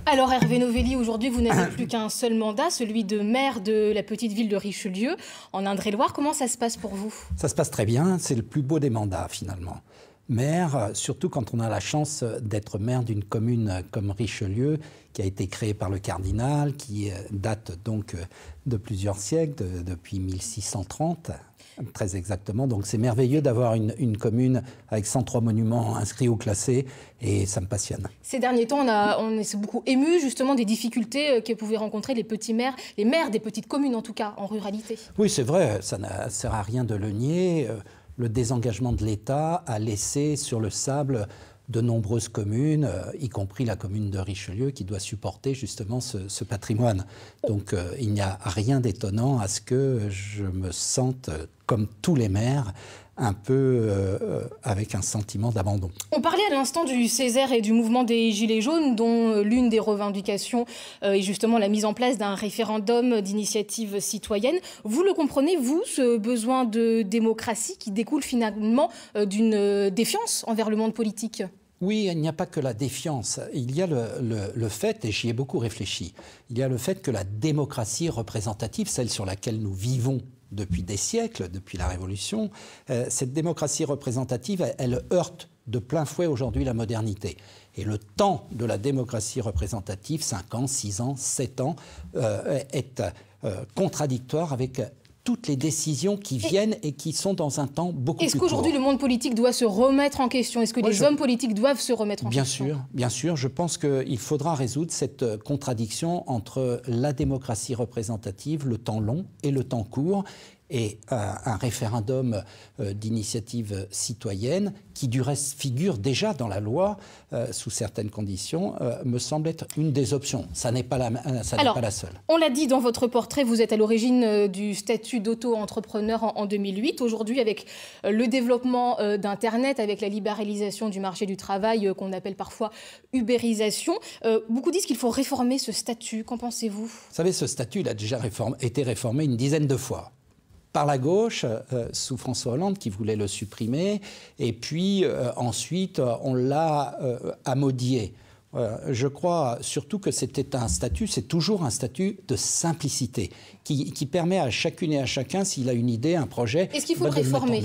Alors Hervé Novelli, aujourd'hui vous n'avez plus qu'un seul mandat, celui de maire de la petite ville de Richelieu, en Indre-et-Loire. Comment ça se passe pour vous? Ça se passe très bien, c'est le plus beau des mandats finalement. Maire, surtout quand on a la chance d'être maire d'une commune comme Richelieu, qui a été créée par le cardinal, qui date donc de plusieurs siècles, depuis 1630, très exactement. Donc c'est merveilleux d'avoir une commune avec 103 monuments inscrits ou classés, et ça me passionne. Ces derniers temps, on s'est beaucoup ému justement des difficultés que pouvaient rencontrer les petits maires, les maires des petites communes en tout cas, en ruralité. Oui, c'est vrai, ça ne sert à rien de le nier. Le désengagement de l'État a laissé sur le sable de nombreuses communes, y compris la commune de Richelieu, qui doit supporter justement ce patrimoine. Donc il n'y a rien d'étonnant à ce que je me sente, comme tous les maires, un peu avec un sentiment d'abandon. On parlait à l'instant du Césaire et du mouvement des Gilets jaunes, dont l'une des revendications est justement la mise en place d'un référendum d'initiative citoyenne. Vous le comprenez, vous, ce besoin de démocratie qui découle finalement d'une défiance envers le monde politique ? Oui, il n'y a pas que la défiance. Il y a le fait, et j'y ai beaucoup réfléchi, il y a le fait que la démocratie représentative, celle sur laquelle nous vivons depuis des siècles, depuis la Révolution, cette démocratie représentative, elle heurte de plein fouet aujourd'hui la modernité. Et le temps de la démocratie représentative, 5 ans, 6 ans, 7 ans, est contradictoire avec toutes les décisions qui viennent et qui sont dans un temps beaucoup plus court. Est-ce qu'aujourd'hui le monde politique doit se remettre en question? Est-ce que les hommes politiques doivent se remettre en question? Bien sûr. Je pense qu'il faudra résoudre cette contradiction entre la démocratie représentative, le temps long et le temps court, et un référendum d'initiative citoyenne qui du reste figure déjà dans la loi sous certaines conditions me semble être une des options. Ça n'est pas la seule. On l'a dit dans votre portrait, vous êtes à l'origine du statut d'auto-entrepreneur en 2008. Aujourd'hui, avec le développement d'Internet, avec la libéralisation du marché du travail qu'on appelle parfois ubérisation, beaucoup disent qu'il faut réformer ce statut. Qu'en pensez-vous? Vous savez, ce statut il a déjà été réformé une dizaine de fois. Par la gauche, sous François Hollande, qui voulait le supprimer, et puis ensuite, on l'a amodié. Je crois surtout que c'était un statut, c'est toujours un statut de simplicité, qui permet à chacune et à chacun, s'il a une idée, un projet... Est-ce qu'il faut le réformer ?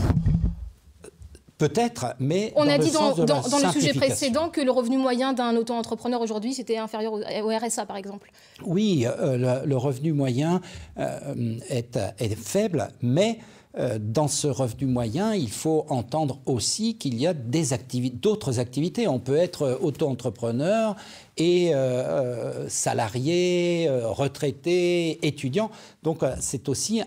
Peut-être, mais on a dit dans le sujet précédent que le revenu moyen d'un auto-entrepreneur aujourd'hui, c'était inférieur au RSA, par exemple. Oui, le revenu moyen est faible, mais dans ce revenu moyen, il faut entendre aussi qu'il y a d'autres activités. On peut être auto-entrepreneur et salarié, retraité, étudiant. Donc c'est aussi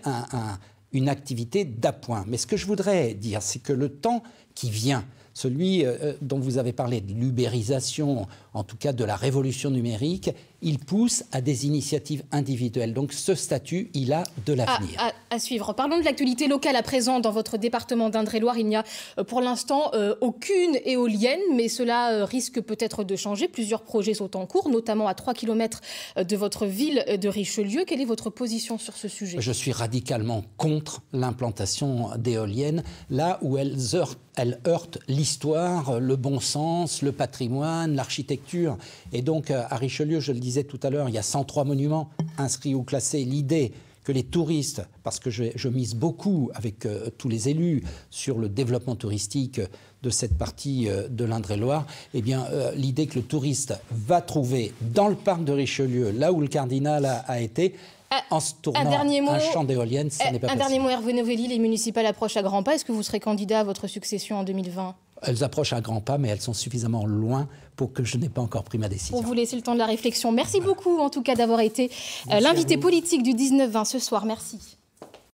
une activité d'appoint. Mais ce que je voudrais dire, c'est que le temps qui vient, celui dont vous avez parlé de l'ubérisation, en tout cas de la révolution numérique, il pousse à des initiatives individuelles. Donc ce statut, il a de l'avenir. À suivre. Parlons de l'actualité locale à présent. Dans votre département d'Indre-et-Loire, il n'y a pour l'instant aucune éolienne, mais cela risque peut-être de changer. Plusieurs projets sont en cours, notamment à 3 km de votre ville de Richelieu. Quelle est votre position sur ce sujet? Je suis radicalement contre l'implantation d'éoliennes, là où elles heurtent l'histoire, le bon sens, le patrimoine, l'architecture. Et donc, à Richelieu, je le disais tout à l'heure, il y a 103 monuments inscrits ou classés. L'idée que les touristes, parce que je mise beaucoup avec tous les élus sur le développement touristique de cette partie de l'Indre-et-Loire, eh bien, l'idée que le touriste va trouver dans le parc de Richelieu, là où le cardinal a été, en se tournant un champ d'éoliennes, ça n'est pas possible. Un dernier mot, Hervé Novelli, les municipales approchent à grands pas. Est-ce que vous serez candidat à votre succession en 2020 ? Elles approchent à grands pas, mais elles sont suffisamment loin pour que je n'ai pas encore pris ma décision. Pour vous laisser le temps de la réflexion. Merci beaucoup, en tout cas, d'avoir été l'invité politique du 19-20 ce soir. Merci.